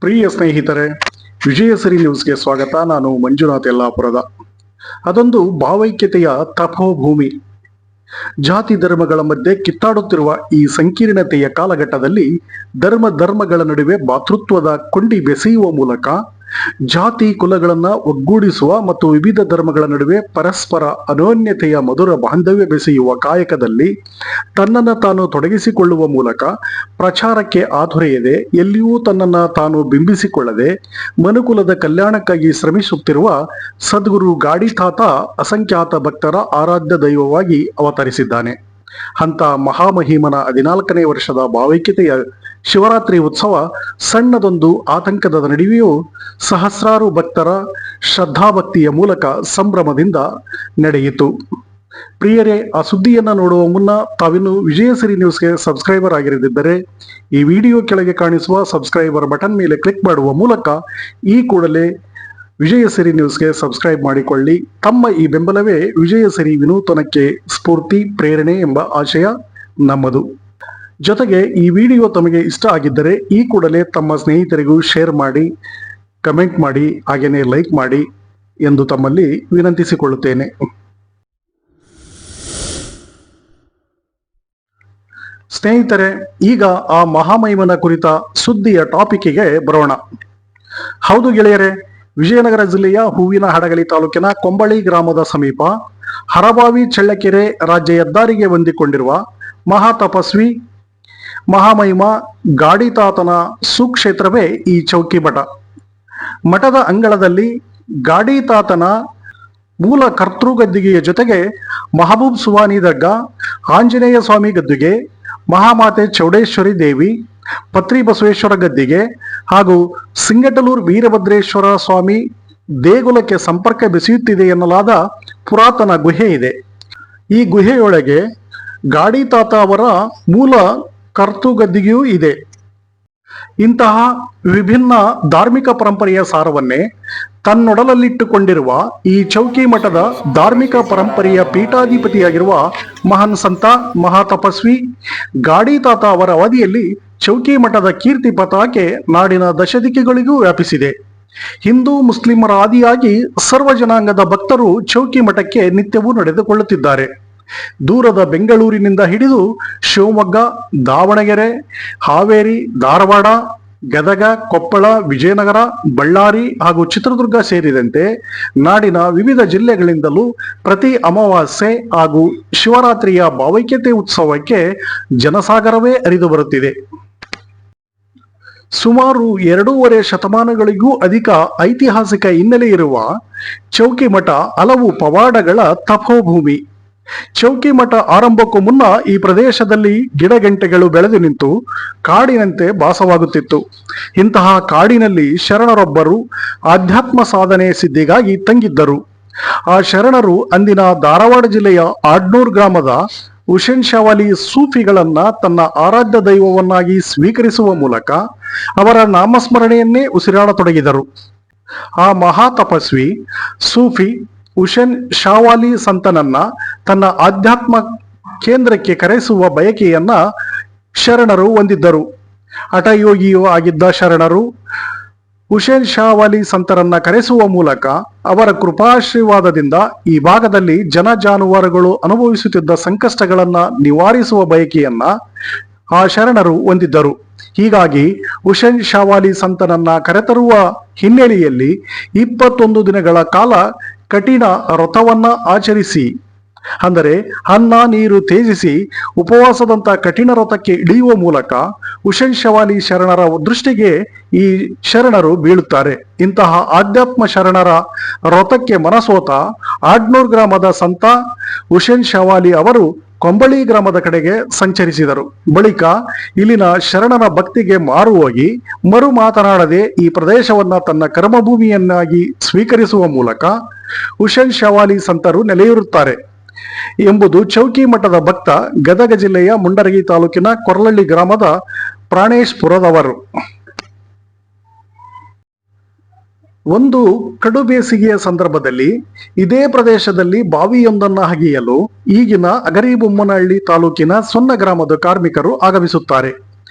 ಪ್ರಿಯ ಸ್ನೇಹಿತರೆ, ವಿಜಯಸಿರಿ ನ್ಯೂಸ್ಗೆ ಸ್ವಾಗತ. ನಾನು ಮಂಜುನಾಥ್ ಯಲ್ಲಾಪುರದ. ಅದೊಂದು ಭಾವೈಕ್ಯತೆಯ ತಪೋಭೂಮಿ. ಜಾತಿ ಧರ್ಮಗಳ ಮಧ್ಯೆ ಕಿತ್ತಾಡುತ್ತಿರುವ ಈ ಸಂಕೀರ್ಣತೆಯ ಕಾಲಘಟ್ಟದಲ್ಲಿ ಧರ್ಮಗಳ ನಡುವೆ ಭಾತೃತ್ವದ ಕೊಂಡಿ ಬೆಸೆಯುವ ಮೂಲಕ ಜಾತಿ ಕುಲಗಳನ್ನ ಒಗ್ಗೂಡಿಸುವ ಮತ್ತು ವಿವಿಧ ಧರ್ಮಗಳ ನಡುವೆ ಪರಸ್ಪರ ಅನೋನ್ಯತೆಯ ಮಧುರ ಬಾಂಧವ್ಯ ಬೆಸೆಯುವ ಕಾಯಕದಲ್ಲಿ ತನ್ನನ್ನು ತಾನು ತೊಡಗಿಸಿಕೊಳ್ಳುವ ಮೂಲಕ ಪ್ರಚಾರಕ್ಕೆ ಆತುರೆಯದೆ, ಎಲ್ಲಿಯೂ ತನ್ನನ್ನು ತಾನು ಬಿಂಬಿಸಿಕೊಳ್ಳದೆ ಮನುಕುಲದ ಕಲ್ಯಾಣಕ್ಕಾಗಿ ಶ್ರಮಿಸುತ್ತಿರುವ ಸದ್ಗುರು ಗಾಡಿತಾತ ಅಸಂಖ್ಯಾತ ಭಕ್ತರ ಆರಾಧ್ಯ ದೈವವಾಗಿ ಅವತರಿಸಿದ್ದಾನೆ. ಅಂತ ಮಹಾಮಹಿಮನ 14ನೇ ವರ್ಷದ ಭಾವೈಕ್ಯತೆಯ ಶಿವರಾತ್ರಿ ಉತ್ಸವ ಸಣ್ಣದೊಂದು ಆತಂಕದ ನಡುವೆಯೂ ಸಹಸ್ರಾರು ಭಕ್ತರ ಶ್ರದ್ಧಾಭಕ್ತಿಯ ಮೂಲಕ ಸಂಭ್ರಮದಿಂದ ನಡೆಯಿತು. ಪ್ರಿಯರೇ, ಆ ಸುದ್ದಿಯನ್ನು ನೋಡುವ ಮುನ್ನ ತಾವಿನ್ನು ವಿಜಯಸಿರಿ ನ್ಯೂಸ್ಗೆ ಸಬ್ಸ್ಕ್ರೈಬರ್ ಆಗಿರದಿದ್ದರೆ ಈ ವಿಡಿಯೋ ಕೆಳಗೆ ಕಾಣಿಸುವ ಸಬ್ಸ್ಕ್ರೈಬರ್ ಬಟನ್ ಮೇಲೆ ಕ್ಲಿಕ್ ಮಾಡುವ ಮೂಲಕ ಈ ಕೂಡಲೇ ವಿಜಯಸಿರಿ ನ್ಯೂಸ್ಗೆ ಸಬ್ಸ್ಕ್ರೈಬ್ ಮಾಡಿಕೊಳ್ಳಿ. ತಮ್ಮ ಈ ಬೆಂಬಲವೇ ವಿಜಯಸಿರಿ ವಿನೂತನಕ್ಕೆ ಸ್ಫೂರ್ತಿ, ಪ್ರೇರಣೆ ಎಂಬ ಆಶಯ ನಮ್ಮದು. ಜೊತೆಗೆ ಈ ವಿಡಿಯೋ ತಮಗೆ ಇಷ್ಟ ಆಗಿದ್ದರೆ ಈ ಕೂಡಲೇ ತಮ್ಮ ಸ್ನೇಹಿತರಿಗೂ ಶೇರ್ ಮಾಡಿ, ಕಮೆಂಟ್ ಮಾಡಿ, ಹಾಗೆಯೇ ಲೈಕ್ ಮಾಡಿ ಎಂದು ತಮ್ಮಲ್ಲಿ ವಿನಂತಿಸಿಕೊಳ್ಳುತ್ತೇನೆ. ಸ್ನೇಹಿತರೆ, ಈಗ ಆ ಮಹಾಮಹಿಮನ ಕುರಿತ ಸುದ್ದಿಯ ಟಾಪಿಕ್ಗೆ ಬರೋಣ. ಹೌದು ಗೆಳೆಯರೇ, ವಿಜಯನಗರ ಜಿಲ್ಲೆಯ ಹೂವಿನ ಹಡಗಲಿ ತಾಲೂಕಿನ ಕೊಂಬಳಿ ಗ್ರಾಮದ ಸಮೀಪ ಹರಬಾವಿ ಚಳ್ಳಕೆರೆ ರಾಜ್ಯ ಹೆದ್ದಾರಿಗೆ ಹೊಂದಿಕೊಂಡಿರುವ ಮಹಾತಪಸ್ವಿ ಮಹಾಮಹಿಮ ಗಾಡಿತಾತನ ಸುಕ್ಷೇತ್ರವೇ ಈ ಚೌಕಿ ಮಠ. ಮಠದ ಅಂಗಳದಲ್ಲಿ ಗಾಡಿತಾತನ ಮೂಲ ಕರ್ತೃಗದ್ದಿಗೆಯ ಜೊತೆಗೆ ಮಹಬೂಬ್ ಸುವಾನಿ ದರ್ಗಾ, ಆಂಜನೇಯ ಸ್ವಾಮಿ ಗದ್ದುಗೆ, ಮಹಾಮಾತೆ ಚೌಡೇಶ್ವರಿ ದೇವಿ, ಪತ್ರಿ ಬಸವೇಶ್ವರ ಗದ್ದಿಗೆ ಹಾಗೂ ಸಿಂಗಟಲೂರು ವೀರಭದ್ರೇಶ್ವರ ಸ್ವಾಮಿ ದೇಗುಲಕ್ಕೆ ಸಂಪರ್ಕ ಬೆಸೆಯುತ್ತಿದೆ ಎನ್ನಲಾದ ಪುರಾತನ ಗುಹೆ ಇದೆ. ಈ ಗುಹೆಯೊಳಗೆ ಗಾಡಿತಾತ ಅವರ ಮೂಲ ಕರ್ತೃಗದ್ದಿಗೆಯೂ ಇದೆ. ಇಂತಹ ವಿಭಿನ್ನ ಧಾರ್ಮಿಕ ಪರಂಪರೆಯ ಸಾರವನ್ನೇ ತನ್ನೊಡಲಲ್ಲಿಟ್ಟುಕೊಂಡಿರುವ ಈ ಚೌಕಿ ಮಠದ ಧಾರ್ಮಿಕ ಪರಂಪರೆಯ ಪೀಠಾಧಿಪತಿಯಾಗಿರುವ ಮಹಾನ್ ಸಂತ ಮಹಾತಪಸ್ವಿ ಗಾಡಿತಾತ ಅವರ ಅವಧಿಯಲ್ಲಿ ಚೌಕಿ ಮಠದ ಕೀರ್ತಿ ಪತಾಕೆ ನಾಡಿನ ದಶದಿಕ್ಕಿಗಳಿಗೂ ವ್ಯಾಪಿಸಿದೆ. ಹಿಂದೂ ಮುಸ್ಲಿಮರ ಆದಿಯಾಗಿ ಸರ್ವ ಜನಾಂಗದ ಭಕ್ತರು ಚೌಕಿ ಮಠಕ್ಕೆ ನಿತ್ಯವೂ ನಡೆದುಕೊಳ್ಳುತ್ತಿದ್ದಾರೆ. ದೂರದ ಬೆಂಗಳೂರಿನಿಂದ ಹಿಡಿದು ಶಿವಮೊಗ್ಗ, ದಾವಣಗೆರೆ, ಹಾವೇರಿ, ಧಾರವಾಡ, ಗದಗ, ಕೊಪ್ಪಳ, ವಿಜಯನಗರ, ಬಳ್ಳಾರಿ ಹಾಗೂ ಚಿತ್ರದುರ್ಗ ಸೇರಿದಂತೆ ನಾಡಿನ ವಿವಿಧ ಜಿಲ್ಲೆಗಳಿಂದಲೂ ಪ್ರತಿ ಅಮಾವಾಸ್ಯೆ ಹಾಗೂ ಶಿವರಾತ್ರಿಯ ಭಾವೈಕ್ಯತೆ ಉತ್ಸವಕ್ಕೆ ಜನಸಾಗರವೇ ಹರಿದು ಬರುತ್ತಿದೆ. ಸುಮಾರು 2.5 ಶತಮಾನಗಳಿಗೂ ಅಧಿಕ ಐತಿಹಾಸಿಕ ಹಿನ್ನೆಲೆ ಇರುವ ಚೌಕಿ ಮಠ ಹಲವು ಪವಾಡಗಳ ತಪೋಭೂಮಿ. ಚೌಕಿ ಮಠ ಆರಂಭಕ್ಕೂ ಮುನ್ನ ಈ ಪ್ರದೇಶದಲ್ಲಿ ಗಿಡಗಂಟೆಗಳು ಬೆಳೆದು ನಿಂತು ಕಾಡಿನಂತೆ ಭಾಸವಾಗುತ್ತಿತ್ತು. ಇಂತಹ ಕಾಡಿನಲ್ಲಿ ಶರಣರೊಬ್ಬರು ಆಧ್ಯಾತ್ಮ ಸಾಧನೆ ಸಿದ್ಧಿಗಾಗಿ ತಂಗಿದ್ದರು. ಆ ಶರಣರು ಅಂದಿನ ಧಾರವಾಡ ಜಿಲ್ಲೆಯ ಆಡ್ನೂರ್ ಗ್ರಾಮದ ಹುಸೇನ್ ಶಾವಾಲಿ ಸೂಫಿಗಳನ್ನ ತನ್ನ ಆರಾಧ್ಯ ದೈವವನ್ನಾಗಿ ಸ್ವೀಕರಿಸುವ ಮೂಲಕ ಅವರ ನಾಮಸ್ಮರಣೆಯನ್ನೇ ಉಸಿರಾಡತೊಡಗಿದರು. ಆ ಮಹಾತಪಸ್ವಿ ಸೂಫಿ ಹುಸೇನ್ ಶಾವಾಲಿ ಸಂತನನ್ನ ತನ್ನ ಆಧ್ಯಾತ್ಮ ಕೇಂದ್ರಕ್ಕೆ ಕರೆಸುವ ಬಯಕೆಯನ್ನ ಶರಣರು ಹೊಂದಿದ್ದರು. ಹಠಯೋಗಿಯೂ ಆಗಿದ್ದ ಶರಣರು ಹುಸೇನ್ ಶಾವಾಲಿ ಸಂತರನ್ನ ಕರೆಸುವ ಮೂಲಕ ಅವರ ಕೃಪಾಶೀರ್ವಾದದಿಂದ ಈ ಭಾಗದಲ್ಲಿ ಜನ ಜಾನುವಾರುಗಳು ಅನುಭವಿಸುತ್ತಿದ್ದ ಸಂಕಷ್ಟಗಳನ್ನ ನಿವಾರಿಸುವ ಬಯಕೆಯನ್ನ ಆ ಶರಣರು ಹೊಂದಿದ್ದರು. ಹೀಗಾಗಿ ಹುಸೇನ್ ಶಾವಾಲಿ ಸಂತನನ್ನ ಕರೆತರುವ ಹಿನ್ನೆಲೆಯಲ್ಲಿ 21 ದಿನಗಳ ಕಾಲ ಕಠಿಣ ವ್ರತವನ್ನ ಆಚರಿಸಿ, ಅಂದರೆ ಅನ್ನ ನೀರು ತ್ಯಜಿಸಿ ಉಪವಾಸದಂತ ಕಠಿಣ ವ್ರತಕ್ಕೆ ಇಳಿಯುವ ಮೂಲಕ ಹುಸೇನ್ ಶಾವಾಲಿ ಶರಣರ ದೃಷ್ಟಿಗೆ ಈ ಶರಣರು ಬೀಳುತ್ತಾರೆ. ಇಂತಹ ಆಧ್ಯಾತ್ಮ ಶರಣರ ವ್ರತಕ್ಕೆ ಮನಸೋತ ಆಡ್ನೂರ್ ಗ್ರಾಮದ ಸಂತ ಹುಸೇನ್ ಶಾವಾಲಿ ಅವರು ಕೊಂಬಳಿ ಗ್ರಾಮದ ಕಡೆಗೆ ಸಂಚರಿಸಿದರು. ಬಳಿಕ ಇಲ್ಲಿನ ಶರಣರ ಭಕ್ತಿಗೆ ಮಾರು ಹೋಗಿ ಮರು ಮಾತನಾಡದೆ ಈ ಪ್ರದೇಶವನ್ನ ತನ್ನ ಕರ್ಮಭೂಮಿಯನ್ನಾಗಿ ಸ್ವೀಕರಿಸುವ ಮೂಲಕ ಹುಸೇನ್ ಶಾವಾಲಿ ಸಂತರು ನೆಲೆಯೂರುತ್ತಾರೆ ಎಂಬುದು ಚೌಕಿ ಮಠದ ಭಕ್ತ, ಗದಗ ಜಿಲ್ಲೆಯ ಮುಂಡರಗಿ ತಾಲೂಕಿನ ಕೊರಲಳ್ಳಿ ಗ್ರಾಮದ ಪ್ರಾಣೇಶ್ಪುರದವರು. ಒಂದು ಕಡು ಬೇಸಿಗೆಯ ಸಂದರ್ಭದಲ್ಲಿ ಇದೇ ಪ್ರದೇಶದಲ್ಲಿ ಬಾವಿಯೊಂದನ್ನು ಅಗೆಯಲು ಈಗಿನ ಅಗರಿಬೊಮ್ಮನಹಳ್ಳಿ ತಾಲೂಕಿನ ಸೊನ್ನ ಗ್ರಾಮದ ಕಾರ್ಮಿಕರು ಆಗಮಿಸುತ್ತಾರೆ.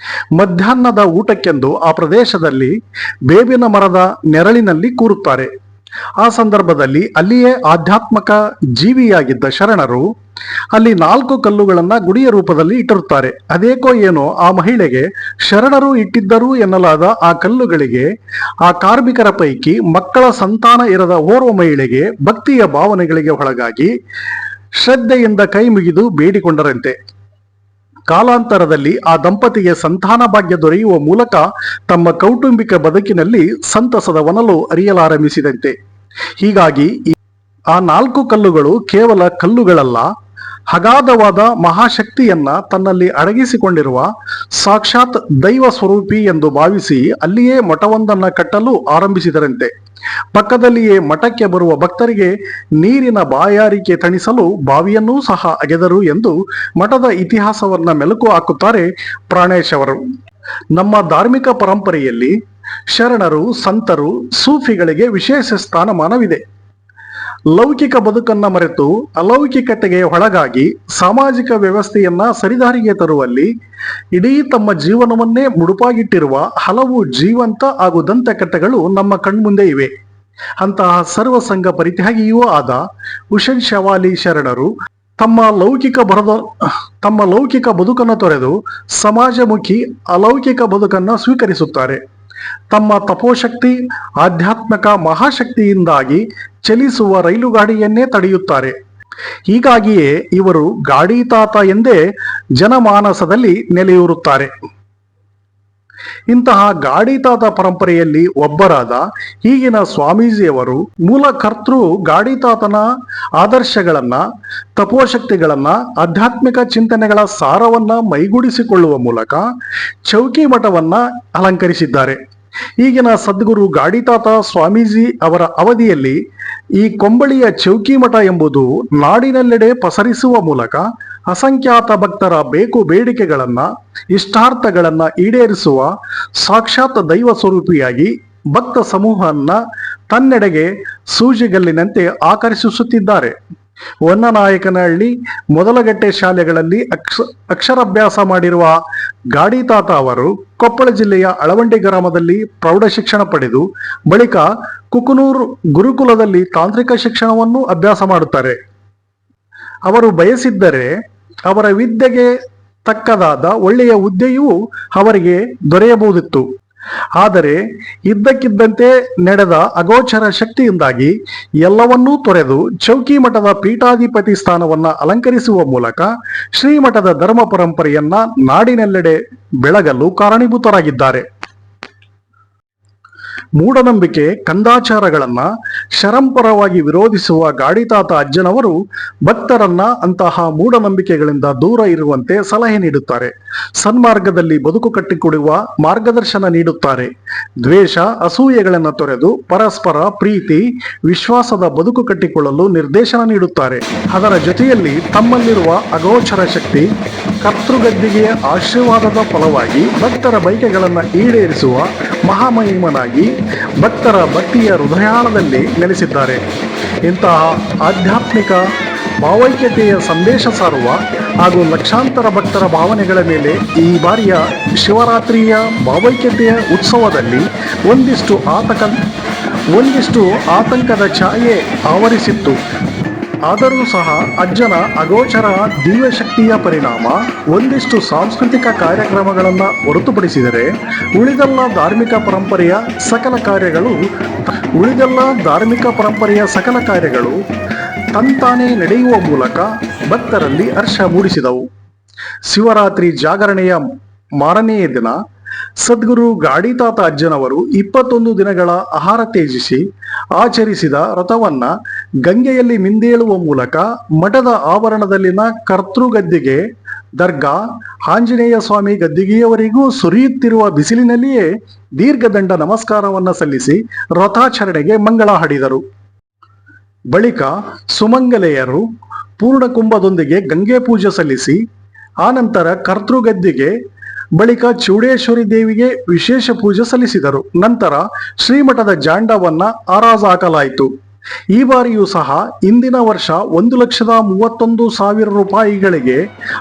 ಮಧ್ಯಾಹ್ನದ ಊಟಕ್ಕೆಂದು ಆ ಪ್ರದೇಶದಲ್ಲಿ ಬೇವಿನ ಮರದ ನೆರಳಿನಲ್ಲಿ ಕೂರುತ್ತಾರೆ. ಆ ಸಂದರ್ಭದಲ್ಲಿ ಅಲ್ಲಿಯೇ ಆಧ್ಯಾತ್ಮಿಕ ಜೀವಿಯಾಗಿದ್ದ ಶರಣರು ಅಲ್ಲಿ 4 ಕಲ್ಲುಗಳನ್ನ ಗುಡಿಯ ರೂಪದಲ್ಲಿ ಇಟ್ಟಿರುತ್ತಾರೆ. ಅದೇಕೋ ಏನೋ ಆ ಮಹಿಳೆಗೆ ಶರಣರು ಇಟ್ಟಿದ್ದರು ಎನ್ನಲಾದ ಆ ಕಲ್ಲುಗಳಿಗೆ ಆ ಕಾರ್ಮಿಕರ ಪೈಕಿ ಮಕ್ಕಳ ಸಂತಾನ ಇರದ ಓರ್ವ ಮಹಿಳೆಗೆ ಭಕ್ತಿಯ ಭಾವನೆಗಳಿಗೆ ಒಳಗಾಗಿ ಶ್ರದ್ಧೆಯಿಂದ ಕೈ ಮುಗಿದು ಬೇಡಿಕೊಂಡರಂತೆ. ಕಾಲಾಂತರದಲ್ಲಿ ಆ ದಂಪತಿಗೆ ಸಂತಾನ ಭಾಗ್ಯ ದೊರೆಯುವ ಮೂಲಕ ತಮ್ಮ ಕೌಟುಂಬಿಕ ಬದುಕಿನಲ್ಲಿ ಸಂತಸದ ಹೊನಲು ಅರಿಯಲಾರಂಭಿಸಿದಂತೆ. ಹೀಗಾಗಿ ಆ 4 ಕಲ್ಲುಗಳು ಕೇವಲ ಕಲ್ಲುಗಳಲ್ಲ, ಅಗಾಧವಾದ ಮಹಾಶಕ್ತಿಯನ್ನ ತನ್ನಲ್ಲಿ ಅಡಗಿಸಿಕೊಂಡಿರುವ ಸಾಕ್ಷಾತ್ ದೈವ ಸ್ವರೂಪಿ ಎಂದು ಭಾವಿಸಿ ಅಲ್ಲಿಯೇ ಮಠವೊಂದನ್ನ ಕಟ್ಟಲು ಆರಂಭಿಸಿದರಂತೆ. ಪಕ್ಕದಲ್ಲಿಯೇ ಮಠಕ್ಕೆ ಬರುವ ಭಕ್ತರಿಗೆ ನೀರಿನ ಬಾಯಾರಿಕೆ ತಣಿಸಲು ಬಾವಿಯನ್ನೂ ಸಹ ಅಗೆದರು ಎಂದು ಮಠದ ಇತಿಹಾಸವನ್ನ ಮೆಲುಕು ಹಾಕುತ್ತಾರೆ ಪ್ರಾಣೇಶ್ ಅವರು. ನಮ್ಮ ಧಾರ್ಮಿಕ ಪರಂಪರೆಯಲ್ಲಿ ಶರಣರು, ಸಂತರು, ಸೂಫಿಗಳಿಗೆ ವಿಶೇಷ ಸ್ಥಾನಮಾನವಿದೆ. ಲೌಕಿಕ ಬದುಕನ್ನ ಮರೆತು ಅಲೌಕಿಕತೆಗೆ ಒಳಗಾಗಿ ಸಾಮಾಜಿಕ ವ್ಯವಸ್ಥೆಯನ್ನ ಸರಿದಾರಿಗೆ ತರುವಲ್ಲಿ ಇಡೀ ತಮ್ಮ ಜೀವನವನ್ನೇ ಮುಡುಪಾಗಿಟ್ಟಿರುವ ಹಲವು ಜೀವಂತ ಹಾಗೂ ದಂತಕಥೆಗಳು ನಮ್ಮ ಕಣ್ಮುಂದೆ ಇವೆ. ಅಂತಹ ಸರ್ವಸಂಗ ಪರಿತ್ಯಾಗಿಯೂ ಆದ ಹುಸೇನ್ ಶವಾಲಿ ಶರಣರು ತಮ್ಮ ಲೌಕಿಕ ಬದುಕನ್ನು ತೊರೆದು ಸಮಾಜಮುಖಿ ಅಲೌಕಿಕ ಬದುಕನ್ನು ಸ್ವೀಕರಿಸುತ್ತಾರೆ. ತಮ್ಮ ತಪೋಶಕ್ತಿ, ಆಧ್ಯಾತ್ಮಿಕ ಮಹಾಶಕ್ತಿಯಿಂದಾಗಿ ಚಲಿಸುವ ರೈಲುಗಾಡಿಯನ್ನೇ ತಡೆಯುತ್ತಾರೆ. ಹೀಗಾಗಿಯೇ ಇವರು ಗಾಡಿ ತಾತ ಎಂದೇ ಜನಮಾನಸದಲ್ಲಿ ನೆಲೆಯೂರುತ್ತಾರೆ. ಇಂತಹ ಗಾಡಿ ತಾತ ಪರಂಪರೆಯಲ್ಲಿ ಒಬ್ಬರಾದ ಈಗಿನ ಸ್ವಾಮೀಜಿಯವರು ಮೂಲ ಕರ್ತೃ ಗಾಡಿ ತಾತನ ಆದರ್ಶಗಳನ್ನ, ತಪೋಶಕ್ತಿಗಳನ್ನ, ಆಧ್ಯಾತ್ಮಿಕ ಚಿಂತನೆಗಳ ಸಾರವನ್ನ ಮೈಗೂಡಿಸಿಕೊಳ್ಳುವ ಮೂಲಕ ಚೌಕಿ ಮಠವನ್ನ ಅಲಂಕರಿಸಿದ್ದಾರೆ. ಈಗಿನ ಸದ್ಗುರು ಗಾಡಿತಾತ ಸ್ವಾಮೀಜಿ ಅವರ ಅವಧಿಯಲ್ಲಿ ಈ ಕೊಂಬಳಿಯ ಚೌಕಿ ಮಠ ಎಂಬುದು ನಾಡಿನೆಲ್ಲೆಡೆ ಪಸರಿಸುವ ಮೂಲಕ ಅಸಂಖ್ಯಾತ ಭಕ್ತರ ಬೇಕು ಬೇಡಿಕೆಗಳನ್ನ, ಇಷ್ಟಾರ್ಥಗಳನ್ನ ಈಡೇರಿಸುವ ಸಾಕ್ಷಾತ್ ದೈವ ಸ್ವರೂಪಿಯಾಗಿ ಭಕ್ತ ಸಮೂಹವನ್ನ ತನ್ನೆಡೆಗೆ ಸೂಜಿಗಲ್ಲಿನಂತೆ ಆಕರ್ಷಿಸುತ್ತಿದ್ದಾರೆ. ಹೊನ್ನನಾಯಕನಹಳ್ಳಿ, ಮೊದಲಗಟ್ಟೆ ಶಾಲೆಗಳಲ್ಲಿ ಅಕ್ಷರಾಭ್ಯಾಸ ಮಾಡಿರುವ ಗಾಡಿತಾತ ಅವರು ಕೊಪ್ಪಳ ಜಿಲ್ಲೆಯ ಅಳವಂಡಿ ಗ್ರಾಮದಲ್ಲಿ ಪ್ರೌಢ ಶಿಕ್ಷಣ ಪಡೆದು ಬಳಿಕ ಕುಕನೂರು ಗುರುಕುಲದಲ್ಲಿ ತಾಂತ್ರಿಕ ಶಿಕ್ಷಣವನ್ನು ಅಭ್ಯಾಸ ಮಾಡುತ್ತಾರೆ. ಅವರು ಬಯಸಿದ್ದರೆ ಅವರ ವಿದ್ಯೆಗೆ ತಕ್ಕದಾದ ಒಳ್ಳೆಯ ಹುದ್ದೆಯೂ ಅವರಿಗೆ ದೊರೆಯಬಹುದಿತ್ತು. ಆದರೆ ಇದ್ದಕ್ಕಿದ್ದಂತೆ ನಡೆದ ಅಗೋಚರ ಶಕ್ತಿಯಿಂದಾಗಿ ಎಲ್ಲವನ್ನೂ ತೊರೆದು ಚೌಕಿ ಮಠದ ಪೀಠಾಧಿಪತಿ ಸ್ಥಾನವನ್ನ ಅಲಂಕರಿಸುವ ಮೂಲಕ ಶ್ರೀಮಠದ ಧರ್ಮ ಪರಂಪರೆಯನ್ನ ನಾಡಿನೆಲ್ಲೆಡೆ ಬೆಳಗಲು ಕಾರಣೀಭೂತರಾಗಿದ್ದಾರೆ. ಮೂಢನಂಬಿಕೆ, ಕಂದಾಚಾರಗಳನ್ನ ಶರಂಪರವಾಗಿ ವಿರೋಧಿಸುವ ಗಾಡಿತಾತ ಅಜ್ಜನವರು ಭಕ್ತರನ್ನ ಅಂತಹ ಮೂಢನಂಬಿಕೆಗಳಿಂದ ದೂರ ಇರುವಂತೆ ಸಲಹೆ ನೀಡುತ್ತಾರೆ. ಸನ್ಮಾರ್ಗದಲ್ಲಿ ಬದುಕು ಕಟ್ಟಿಕೊಡುವ ಮಾರ್ಗದರ್ಶನ ನೀಡುತ್ತಾರೆ. ದ್ವೇಷ, ಅಸೂಯೆಗಳನ್ನು ತೊರೆದು ಪರಸ್ಪರ ಪ್ರೀತಿ, ವಿಶ್ವಾಸದ ಬದುಕು ಕಟ್ಟಿಕೊಳ್ಳಲು ನಿರ್ದೇಶನ ನೀಡುತ್ತಾರೆ. ಅದರ ಜೊತೆಯಲ್ಲಿ ತಮ್ಮಲ್ಲಿರುವ ಅಗೋಚರ ಶಕ್ತಿ, ಕರ್ತೃಗದ್ದಿಗೆಯ ಆಶೀರ್ವಾದದ ಫಲವಾಗಿ ಭಕ್ತರ ಬಯಕೆಗಳನ್ನು ಈಡೇರಿಸುವ ಮಹಾಮಹಿಮನಾಗಿ ಭಕ್ತರ ಭಕ್ತಿಯ ಹೃದಯಾಳದಲ್ಲಿ ನೆಲೆಸಿದ್ದಾರೆ. ಇಂತಹ ಆಧ್ಯಾತ್ಮಿಕ ಭಾವೈಕ್ಯತೆಯ ಸಂದೇಶ ಸಾರುವ ಹಾಗೂ ಲಕ್ಷಾಂತರ ಭಕ್ತರ ಭಾವನೆಗಳ ಮೇಲೆ ಈ ಬಾರಿಯ ಶಿವರಾತ್ರಿಯ ಭಾವೈಕ್ಯತೆಯ ಉತ್ಸವದಲ್ಲಿ ಒಂದಿಷ್ಟು ಆತಂಕದ ಛಾಯೆ ಆವರಿಸಿತ್ತು. ಆದರೂ ಸಹ ಅಜ್ಜನ ಅಗೋಚರ ದಿವ್ಯಶಕ್ತಿಯ ಪರಿಣಾಮ ಒಂದಿಷ್ಟು ಸಾಂಸ್ಕೃತಿಕ ಕಾರ್ಯಕ್ರಮಗಳನ್ನು ಹೊರತುಪಡಿಸಿದರೆ ಉಳಿದೆಲ್ಲ ಧಾರ್ಮಿಕ ಪರಂಪರೆಯ ಸಕಲ ಕಾರ್ಯಗಳು ತಂತಾನೇ ನಡೆಯುವ ಮೂಲಕ ಭಕ್ತರಲ್ಲಿ ಹರ್ಷ ಮೂಡಿಸಿದವು. ಶಿವರಾತ್ರಿ ಜಾಗರಣೆಯ ಮಾರನೆಯ ದಿನ ಸದ್ಗುರು ಗಾಡಿತಾತ ಅಜ್ಜನವರು 21 ದಿನಗಳ ಆಹಾರ ತ್ಯಜಿಸಿ ಆಚರಿಸಿದ ವ್ರತವನ್ನ ಗಂಗೆಯಲ್ಲಿ ಮಿಂದೇಳುವ ಮೂಲಕ ಮಠದ ಆವರಣದಲ್ಲಿನ ಕರ್ತೃಗದ್ದಿಗೆ, ದರ್ಗಾ, ಆಂಜನೇಯ ಸ್ವಾಮಿ ಗದ್ದಿಗೆಯವರೆಗೂ ಸುರಿಯುತ್ತಿರುವ ಬಿಸಿಲಿನಲ್ಲಿಯೇ ದೀರ್ಘದಂಡ ನಮಸ್ಕಾರವನ್ನ ಸಲ್ಲಿಸಿ ವ್ರತಾಚರಣೆಗೆ ಮಂಗಳ ಹಾಡಿದರು. ಬಳಿಕ ಸುಮಂಗಲೆಯರು ಪೂರ್ಣಕುಂಭದೊಂದಿಗೆ ಗಂಗೆ ಪೂಜೆ ಸಲ್ಲಿಸಿ ಆನಂತರ ಕರ್ತೃಗದ್ದಿಗೆ ಬಳಿಕ ಚೌಡೇಶ್ವರಿ ದೇವಿಗೆ ವಿಶೇಷ ಪೂಜೆ ಸಲ್ಲಿಸಿದರು. ನಂತರ ಶ್ರೀಮಠದ ಜಾಂಡವನ್ನ ಆರಾಜ ಹಾಕಲಾಯಿತು. ಈ ಬಾರಿಯೂ ಸಹ ಇಂದಿನ ವರ್ಷ 1,31,000 ರೂಪಾಯಿಗಳಿಗೆ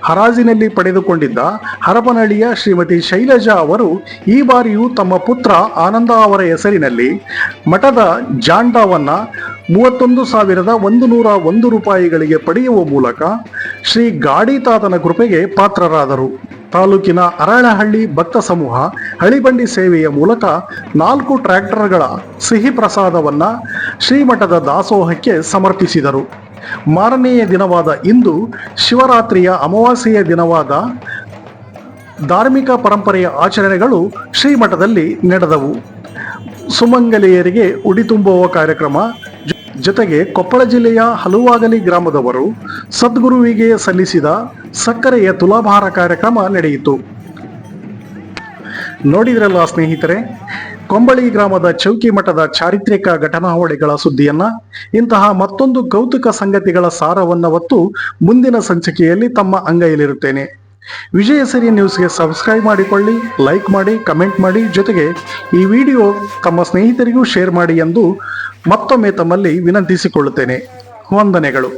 ಹರಾಜಿನಲ್ಲಿ ಪಡೆದುಕೊಂಡಿದ್ದ ಹರಪನಹಳ್ಳಿಯ ಶ್ರೀಮತಿ ಶೈಲಜಾ ಅವರು ಈ ಬಾರಿಯೂ ತಮ್ಮ ಪುತ್ರ ಆನಂದ ಅವರ ಹೆಸರಿನಲ್ಲಿ ಮಠದ ಜಾಂಡವನ್ನ 31,101 ರೂಪಾಯಿಗಳಿಗೆ ಪಡೆಯುವ ಮೂಲಕ ಶ್ರೀ ಗಾಡಿತಾತನ ಕೃಪೆಗೆ ಪಾತ್ರರಾದರು. ತಾಲೂಕಿನ ಅರಳಹಳ್ಳಿ ಭಕ್ತ ಸಮೂಹ ಹಳಿಬಂಡಿ ಸೇವೆಯ ಮೂಲಕ 4 ಟ್ರ್ಯಾಕ್ಟರ್ಗಳ ಸಿಹಿ ಪ್ರಸಾದವನ್ನ ಶ್ರೀಮಠದ ದಾಸೋಹಕ್ಕೆ ಸಮರ್ಪಿಸಿದರು. ಮಾರನೆಯ ದಿನವಾದ ಇಂದು ಶಿವರಾತ್ರಿಯ ಅಮಾವಾಸ್ಯೆಯ ದಿನವಾದ ಧಾರ್ಮಿಕ ಪರಂಪರೆಯ ಆಚರಣೆಗಳು ಶ್ರೀಮಠದಲ್ಲಿ ನಡೆದವು. ಸುಮಂಗಲಿಯರಿಗೆ ಉಡಿ ತುಂಬುವ ಕಾರ್ಯಕ್ರಮ ಜೊತೆಗೆ ಕೊಪ್ಪಳ ಜಿಲ್ಲೆಯ ಹಲುವಾಗಲಿ ಗ್ರಾಮದವರು ಸದ್ಗುರುವಿಗೆ ಸಲ್ಲಿಸಿದ ಸಕ್ಕರೆಯ ತುಲಾಭಾರ ಕಾರ್ಯಕ್ರಮ ನಡೆಯಿತು. ನೋಡಿದ್ರಲ್ಲ ಸ್ನೇಹಿತರೆ, ಕೊಂಬಳಿ ಗ್ರಾಮದ ಚೌಕಿ ಮಠದ ಚಾರಿತ್ರಿಕ ಘಟನಾವಳಿಗಳ ಸುದ್ದಿಯನ್ನ. ಇಂತಹ ಮತ್ತೊಂದು ಕೌತುಕ ಸಂಗತಿಗಳ ಸಾರವನ್ನ ಹೊತ್ತು ಮುಂದಿನ ಸಂಚಿಕೆಯಲ್ಲಿ ತಮ್ಮ ಅಂಗೈಯಲ್ಲಿರುತ್ತೇನೆ. ವಿಜಯಸಿರಿ ನ್ಯೂಸ್ಗೆ ಸಬ್ಸ್ಕ್ರೈಬ್ ಮಾಡಿಕೊಳ್ಳಿ, ಲೈಕ್ ಮಾಡಿ, ಕಮೆಂಟ್ ಮಾಡಿ, ಜೊತೆಗೆ ಈ ವಿಡಿಯೋ ತಮ್ಮ ಸ್ನೇಹಿತರಿಗೂ ಶೇರ್ ಮಾಡಿ ಎಂದು ಮತ್ತೊಮ್ಮೆ ತಮ್ಮಲ್ಲಿ ವಿನಂತಿಸಿಕೊಳ್ಳುತ್ತೇನೆ. ವಂದನೆಗಳು.